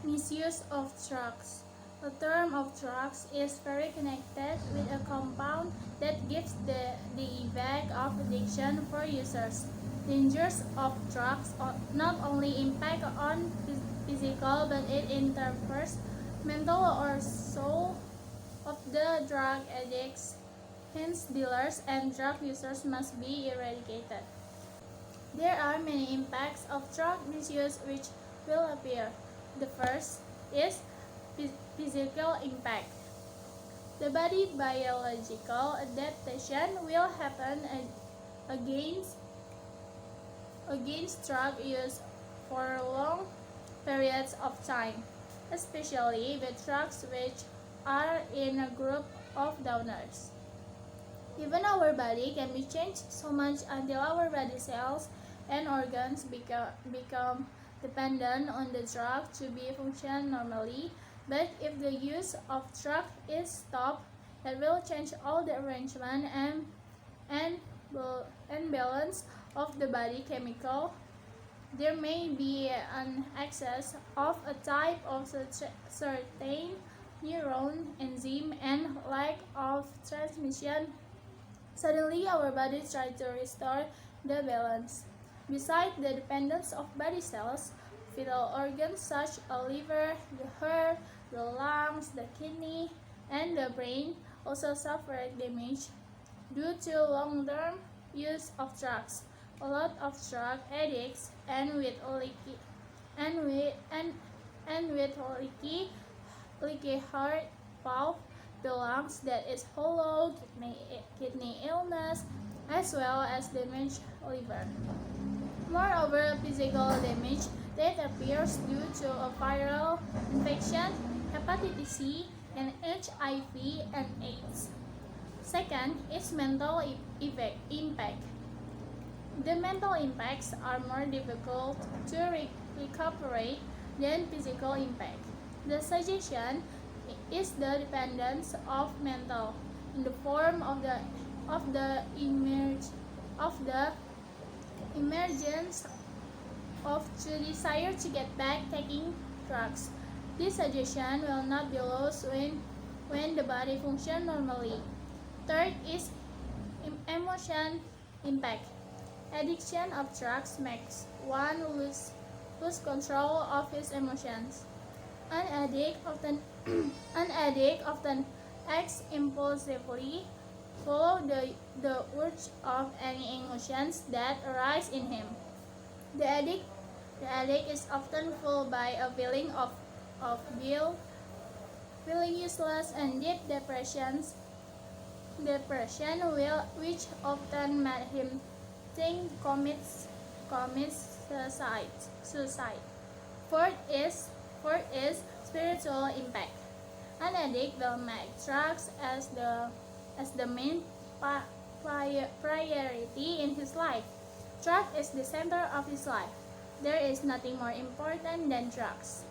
Misuse of drugs. The term of drugs is very connected with a compound that gives the effect of addiction for users. Dangers of drugs not only impact on physical but it interferes mental or soul of the drug addicts. Hence, dealers and drug users must be eradicated. There are many impacts of drug misuse which will appear. The first is physical impact. The body biological adaptation will happen against drug use for long periods of time, especially with drugs which are in a group of donors. Even our body can be changed so much until our body cells and organs become dependent on the drug to be function normally. But if the use of drug is stopped, that will change all the arrangement and balance of the body chemical. There may be an excess of a type of certain neuron enzyme and lack of transmission. Suddenly, our body tries to restore the balance. Besides the dependence of body cells, vital organs such as liver, the heart, the lungs, the kidney, and the brain also suffer damage due to long-term use of drugs. A lot of drug addicts and with leaky heart valve, the lungs that is hollow, kidney illness, as well as damaged liver. Moreover, physical damage that appears due to a viral infection, hepatitis C, and HIV and AIDS. Second is mental impact. The mental impacts are more difficult to recuperate than physical impact. The suggestion is the dependence of mental in the form of the emergence of the desire to get back taking drugs. This suggestion will not be lost when the body functions normally. Third is emotion impact. Addiction of drugs makes one lose control of his emotions. An addict often acts impulsively, follow the urge of any emotions that arise in him. The addict is often full by a feeling of guilt, feeling useless, and deep depression which often made him think commits suicide. Fourth is spiritual impact. An addict will make drugs as the main priority in his life. Drug is the center of his life. There is nothing more important than drugs.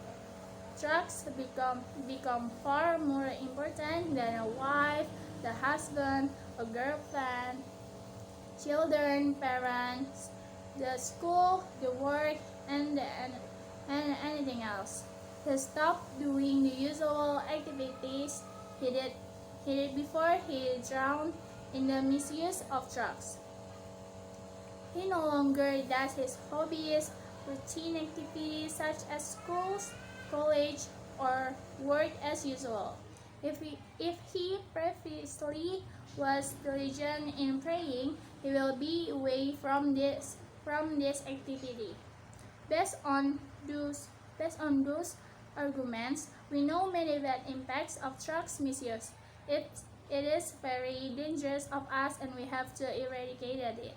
Drugs become far more important than a wife, the husband, a girlfriend, children, parents, the school, the work, and anything else. He stopped doing the usual activities he did before he drowned in the misuse of drugs. He no longer does his hobbies, routine activities such as schools, college, or work as usual. If he previously was diligent in praying, he will be away from this activity. Based on those arguments, we know many bad impacts of drugs misuse. It is very dangerous of us, and we have to eradicate it.